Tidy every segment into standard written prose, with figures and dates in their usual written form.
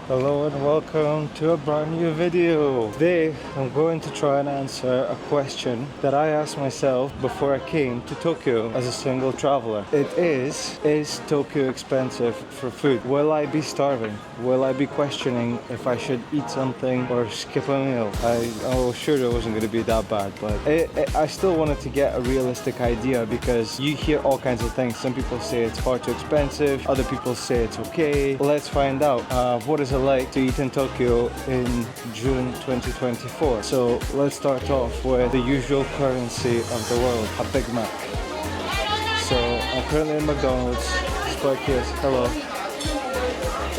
Hello and welcome to a brand new video. Today I'm going to try and answer a question that I asked myself before I came to Tokyo as a single traveler. It is Tokyo expensive for food? Will I be starving? Will I be questioning if I should eat something or skip a meal? I was sure it wasn't going to be that bad, but I still wanted to get a realistic idea because you hear all kinds of things. Some people say it's far too expensive, other people say it's okay. Let's find out. What is it like to eat in Tokyo in June 2024? So let's start off with the usual currency of the world, a Big Mac. So I'm currently in McDonald's. Spike here. Hello.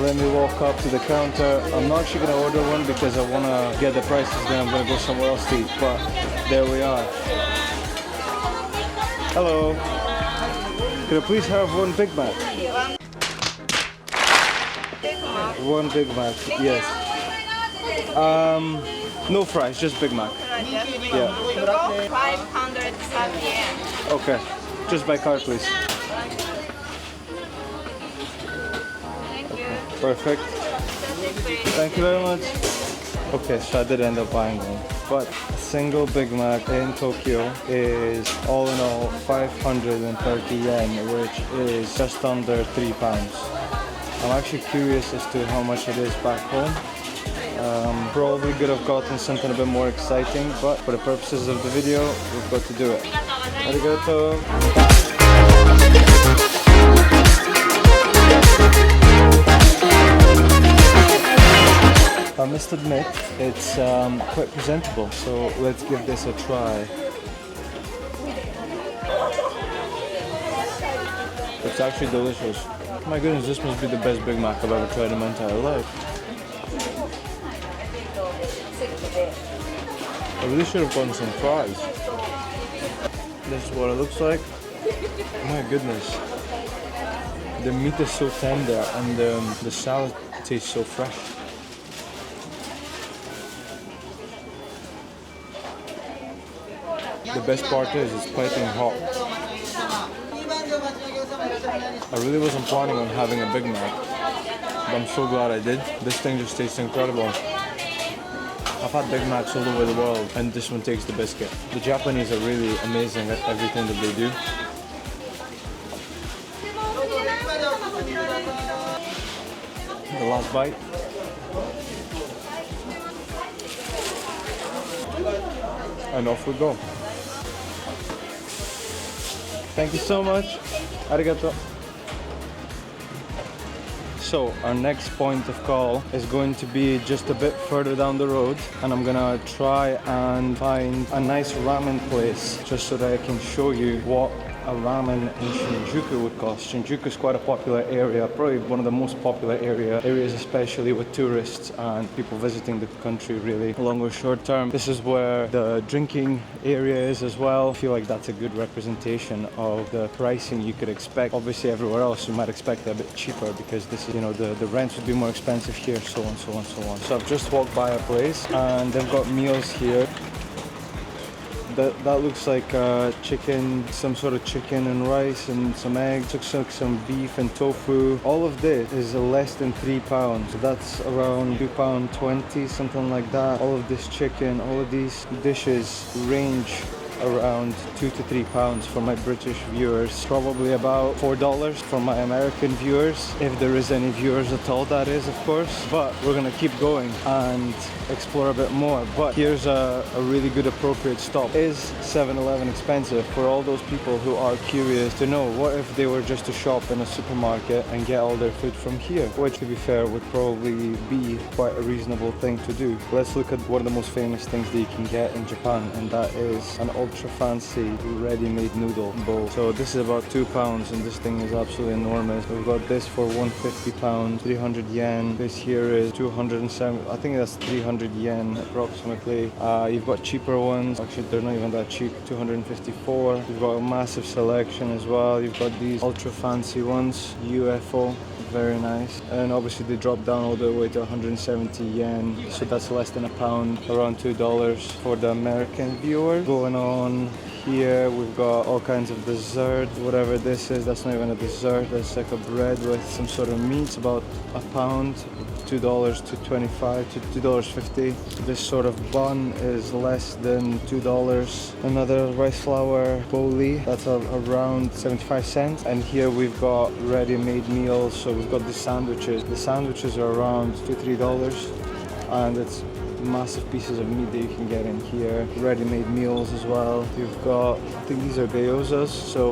Let me walk up to the counter. I'm not actually gonna order one because I wanna get the prices, then I'm gonna go somewhere else to eat. But there we are. Hello. Could I please have one Big Mac? One Big Mac, yes. No fries, just Big Mac. Yeah. 530 yen. Okay, just by card, please. Okay. Perfect. Thank you very much. Okay, so I did end up buying one. But a single Big Mac in Tokyo is all in all 530 yen, which is just under £3. I'm actually curious as to how much it is back home. Probably could have gotten something a bit more exciting, but for the purposes of the video, we've got to do it. Arigato! I must admit, it's quite presentable, so let's give this a try. It's actually delicious. My goodness, this must be the best Big Mac I've ever tried in my entire life. I really should have gotten some fries. This is what it looks like. My goodness. The meat is so tender and the salad tastes so fresh. The best part is it's piping hot. I really wasn't planning on having a Big Mac, but I'm so glad I did. This thing just tastes incredible. I've had Big Macs all over the world, and this one takes the biscuit. The Japanese are really amazing at everything that they do. The last bite. And off we go. Thank you so much. Arigato. So our next point of call is going to be just a bit further down the road, and I'm gonna try and find a nice ramen place just so that I can show you what a ramen in Shinjuku would cost. Shinjuku is quite a popular area, probably one of the most popular areas, especially with tourists and people visiting the country really long or short term. This is where the drinking area is as well. I feel like that's a good representation of the pricing you could expect. Obviously everywhere else you might expect it a bit cheaper because this is, you know, the rents would be more expensive here, so on, so on, so on. So I've just walked by a place and they've got meals here. That looks like chicken, some sort of chicken and rice and some eggs. Looks like some beef and tofu. All of this is less than £3. So that's around £2.20, something like that. All of this chicken, all of these dishes range around £2 to £3 for my British viewers, probably about $4 for my American viewers, if there is any viewers at all, that is, of course. But we're gonna keep going and explore a bit more. But here's a really good appropriate stop. Is 7-Eleven expensive? For all those people who are curious to know, what if they were just to shop in a supermarket and get all their food from here, which to be fair would probably be quite a reasonable thing to do. Let's look at one of the most famous things that you can get in Japan, and that is an ultra fancy ready-made noodle bowl. So this is about £2 and this thing is absolutely enormous. We've got this for £150, 300 yen. This here is 207, I think that's 300 yen approximately. You've got cheaper ones, actually they're not even that cheap, 254. You've got a massive selection as well. You've got these ultra fancy ones, UFO. Very nice. And obviously they drop down all the way to 170 yen, so that's less than a pound, around $2 for the American viewer. Going on Here we've got all kinds of dessert. Whatever this is, that's not even a dessert. That's like a bread with some sort of meat. It's about a pound, $2 to 25 to $2.50. This sort of bun is less than $2. Another rice flour bowlie, that's around 75 cents. And here we've got ready-made meals. So we've got the sandwiches. The sandwiches are around $2 to $3, and it's massive pieces of meat that you can get in here. Ready-made meals as well. You've got, I think these are gyozas, so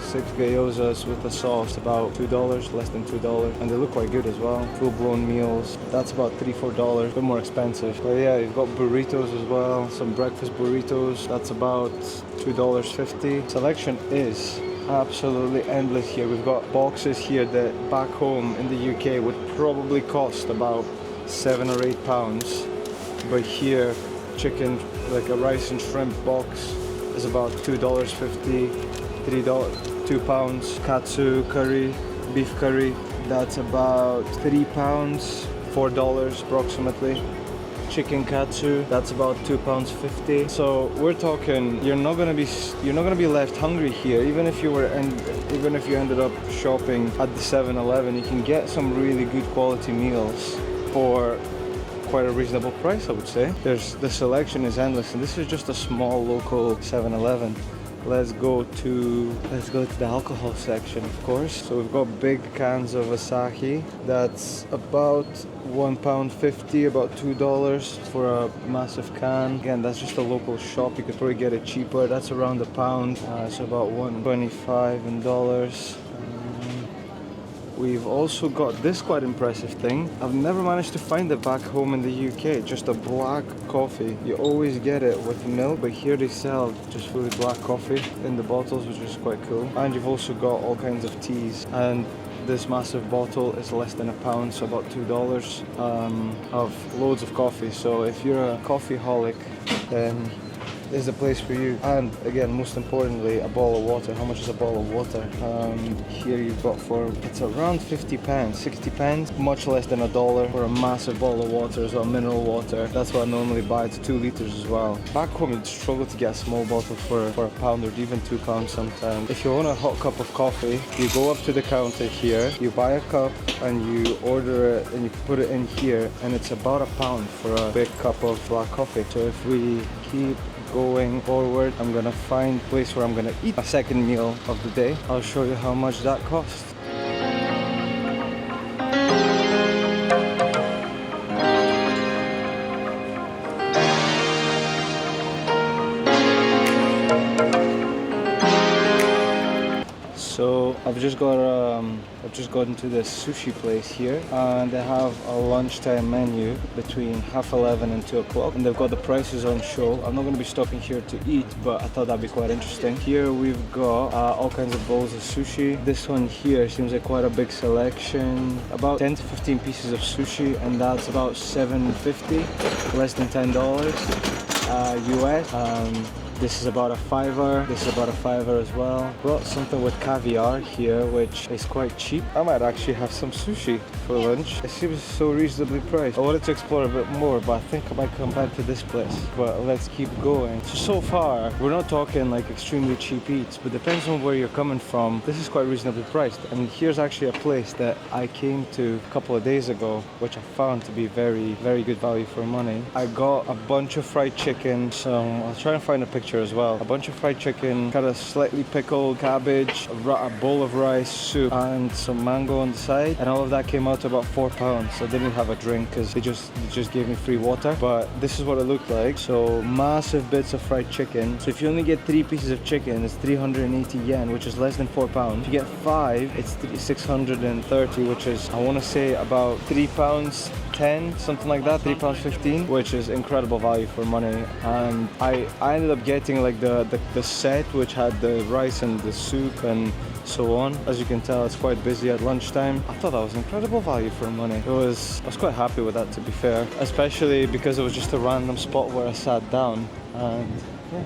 6 gyozas with the sauce, about $2, less than $2, and they look quite good as well. Full-blown meals, that's about $3 to $4, a bit more expensive. But yeah, you've got burritos as well, some breakfast burritos, that's about $2.50. Selection is absolutely endless here. We've got boxes here that back home in the UK would probably cost about £7 or £8, but here chicken, like a rice and shrimp box, is about $2.50, $3, £2. Katsu curry, beef curry, that's about £3, $4 approximately. Chicken katsu, that's about £2.50. So we're talking, you're not gonna be left hungry here. Even if you ended up shopping at the 7-Eleven, you can get some really good quality meals for quite a reasonable price, I would say. The selection is endless, and this is just a small local 7-Eleven. Let's go to the alcohol section, of course. So we've got big cans of Asahi. That's about £1.50, about $2 for a massive can. Again, that's just a local shop. You could probably get it cheaper. That's around a pound. So about $1.25 in dollars. We've also got this quite impressive thing. I've never managed to find it back home in the UK. Just a black coffee. You always get it with milk, but here they sell just fully black coffee in the bottles, which is quite cool. And you've also got all kinds of teas. And this massive bottle is less than a pound, so about $2 of loads of coffee. So if you're a coffeeholic, then this is the place for you. And again, most importantly, a bottle of water. How much is a bottle of water? Here you've got it's around 50 pence, 60 pence, much less than $1 for a massive bottle of water as well, mineral water. That's what I normally buy. It's 2 liters as well. Back home, you'd struggle to get a small bottle for a pound or even £2 sometimes. If you want a hot cup of coffee, you go up to the counter here, you buy a cup and you order it and you put it in here, and it's about £1 for a big cup of black coffee. So if we keep going forward, I'm gonna find a place where I'm gonna eat a second meal of the day. I'll show you how much that costs. So I've just got into this sushi place here, and they have a lunchtime menu between 11:30 and 2 o'clock, and they've got the prices on show. I'm not going to be stopping here to eat, but I thought that'd be quite interesting. Here we've got all kinds of bowls of sushi. This one here seems like quite a big selection, about 10 to 15 pieces of sushi, and that's about $7.50, less than $10 US. This is about a $5. This is about a $5 as well. Got something with caviar here, which is quite cheap. I might actually have some sushi for lunch. It seems so reasonably priced. I wanted to explore a bit more, but I think I might come back to this place. But let's keep going. So far, we're not talking like extremely cheap eats, but depends on where you're coming from. This is quite reasonably priced. And here's actually a place that I came to a couple of days ago, which I found to be very, very good value for money. I got a bunch of fried chicken. So I'll try and find a picture as well. A bunch of fried chicken, kind of slightly pickled cabbage, a bowl of rice, soup, and some mango on the side. And all of that came out to about £4. So I didn't have a drink because they just gave me free water. But this is what it looked like. So massive bits of fried chicken. So if you only get 3 pieces of chicken, it's 380 yen, which is less than £4. If you get 5, it's 630, which is, I want to say, about £3.10, something like that, £3.15, which is incredible value for money. And I ended up getting like the set, which had the rice and the soup and so on. As you can tell, it's quite busy at lunchtime. I thought that was incredible value for money. I was quite happy with that, to be fair, especially because it was just a random spot where I sat down, and yeah,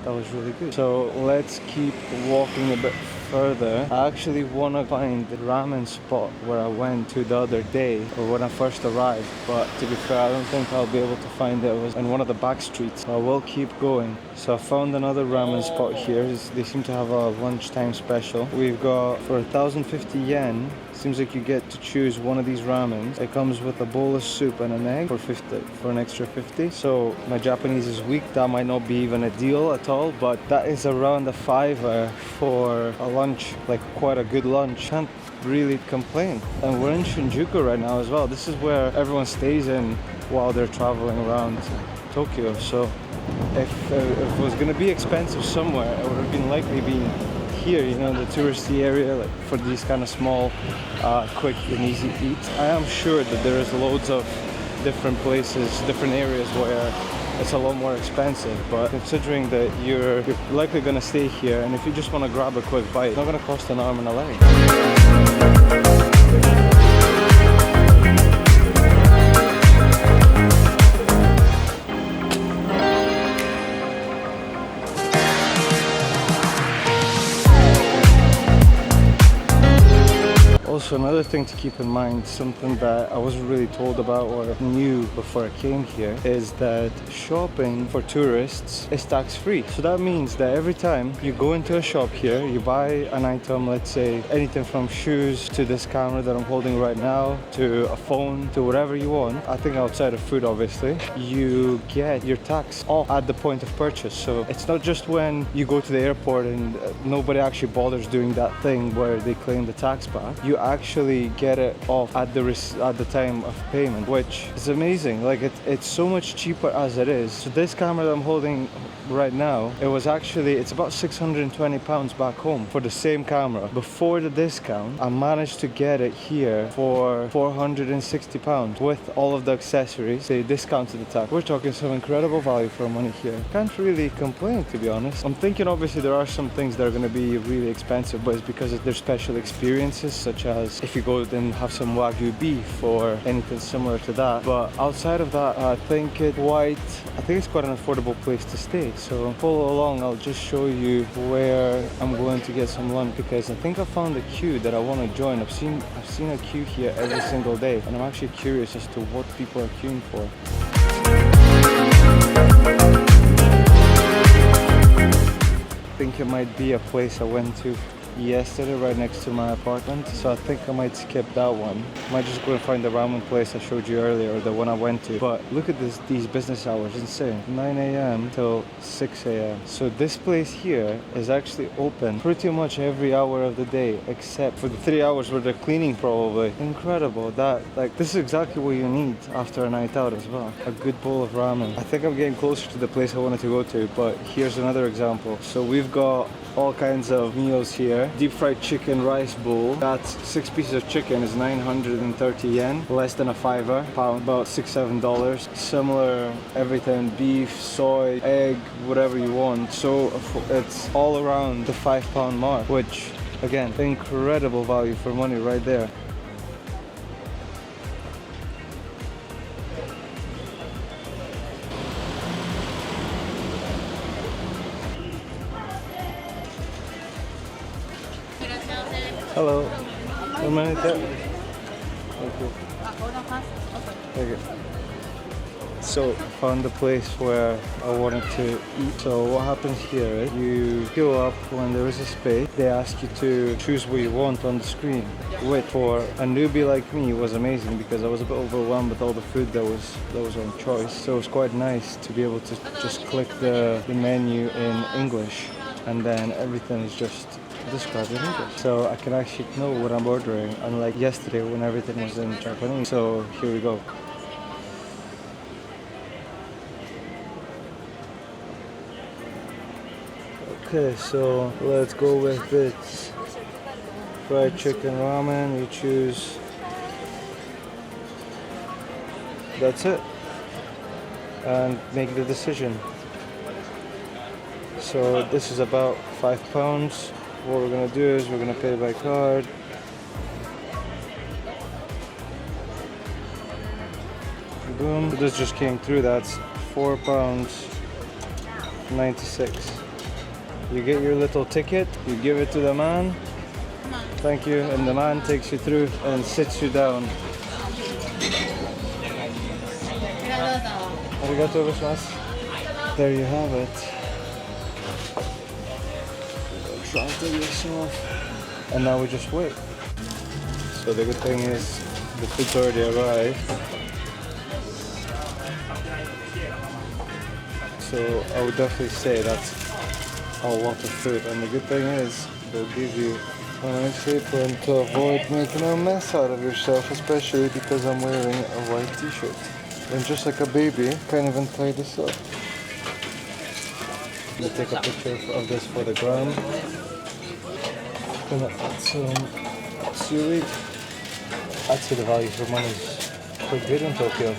that was really good. So let's keep walking a bit further, I actually want to find the ramen spot where I went to the other day, or when I first arrived. But to be fair, I don't think I'll be able to find it. It was in one of the back streets. I will keep going. So I found another ramen spot here. They seem to have a lunchtime special. We've got, for 1,050 yen, seems like you get to choose one of these ramens. It comes with a bowl of soup and an egg for an extra 50. So my Japanese is weak. That might not be even a deal at all, but that is around a $5 for a lunch, like quite a good lunch. Can't really complain. And we're in Shinjuku right now as well. This is where everyone stays in while they're traveling around Tokyo. So if it was going to be expensive somewhere, it would have been likely been here, you know, the touristy area, like for these kind of small, quick and easy eats. I am sure that there is loads of different places, different areas where it's a lot more expensive, but considering that you're likely going to stay here, and if you just want to grab a quick bite, it's not going to cost an arm and a leg. Also, another thing to keep in mind, something that I wasn't really told about or knew before I came here, is that shopping for tourists is tax-free. So that means that every time you go into a shop here, you buy an item, let's say anything from shoes to this camera that I'm holding right now, to a phone, to whatever you want, I think outside of food obviously, you get your tax off at the point of purchase. So it's not just when you go to the airport and nobody actually bothers doing that thing where they claim the tax back. You actually get it off at the time of payment, which is amazing. Like it's so much cheaper as it is. So this camera that I'm holding right now, it's about £620 back home for the same camera. Before the discount, I managed to get it here for £460 with all of the accessories. They discounted the tax. We're talking some incredible value for money here. Can't really complain, to be honest. I'm thinking obviously there are some things that are going to be really expensive, but it's because of their special experiences, such as if you go and have some Wagyu beef or anything similar to that. But outside of that, I think it's quite an affordable place to stay. So follow along, I'll just show you where I'm going to get some lunch, because I think I found a queue that I want to join. I've seen a queue here every single day, and I'm actually curious as to what people are queuing for. I think it might be a place I went to yesterday right next to my apartment, so I think I might skip that one. Might just go and find the ramen place I showed you earlier, or the one I went to. But look at these business hours, insane. 9 a.m. till 6 a.m. So this place here is actually open pretty much every hour of the day, except for the 3 hours where they're cleaning probably. Incredible. This is exactly what you need after a night out as well. A good bowl of ramen. I think I'm getting closer to the place I wanted to go to, but here's another example. So we've got all kinds of meals here. Deep fried chicken rice bowl. That's 6 pieces of chicken is 930 yen, less than a £5, about $6-7. Similar everything, beef, soy, egg, whatever you want. So it's all around the £5 mark, which again, incredible value for money right there. Hello. One minute. Thank you. Thank you. So found the place where I wanted to eat. So what happens here is you queue up when there is a space. They ask you to choose what you want on the screen, which for a newbie like me was amazing, because I was a bit overwhelmed with all the food that was on choice. So it was quite nice to be able to just click the menu in English, and then everything is just described in English. So I can actually know what I'm ordering, unlike yesterday when everything was in Japanese. So here we go. Okay, so let's go with it. Fried chicken ramen, you choose. That's it. And make the decision. So this is about £5. What we're gonna do is we're gonna pay by card. Boom. So this just came through. That's £4.96. You get your little ticket, you give it to the man. Thank you, and the man takes you through and sits you down. Arigatou gozaimasu. There you have it. Try it yourself. And now we just wait. So the good thing is the food's already arrived. So I would definitely say that's a lot of food. And the good thing is they'll give you a nice apron to avoid making a mess out of yourself, especially because I'm wearing a white t-shirt. And just like a baby, can't even tie this up. We'll take a picture of this for the gram. Some seaweed. I'd say the value for money is quite good in Tokyo.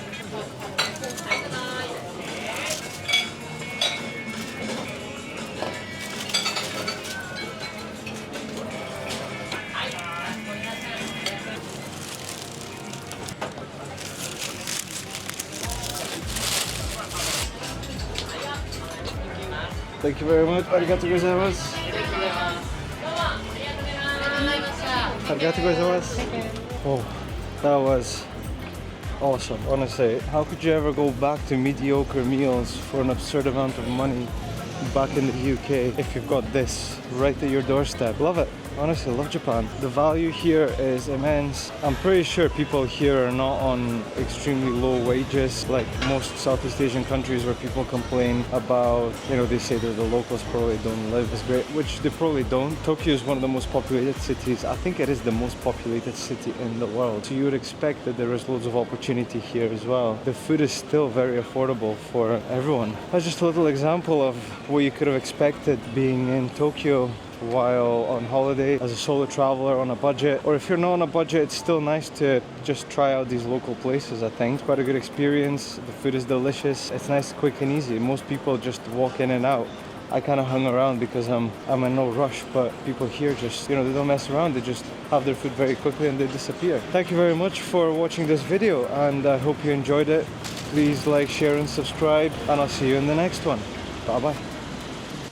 Thank you very much. Arigatou gozaimasu. Arigatou gozaimasu. Oh, that was awesome, honestly. How could you ever go back to mediocre meals for an absurd amount of money back in the UK if you've got this right at your doorstep? Love it. Honestly, love Japan. The value here is immense. I'm pretty sure people here are not on extremely low wages like most Southeast Asian countries where people complain about, you know, they say that the locals probably don't live as great, which they probably don't. Tokyo is one of the most populated cities. I think it is the most populated city in the world. So you would expect that there is loads of opportunity here as well. The food is still very affordable for everyone. That's just a little example of what you could have expected being in Tokyo while on holiday as a solo traveler on a budget. Or if you're not on a budget, it's still nice to just try out these local places. I think it's quite a good experience. The food is delicious. It's nice, quick and easy. Most people just walk in and out. I kind of hung around because I'm in no rush, but people here just, you know, they don't mess around. They just have their food very quickly and they disappear. Thank you very much for watching this video, and I hope you enjoyed it. Please like, share and subscribe, and I'll see you in the next one. Bye bye.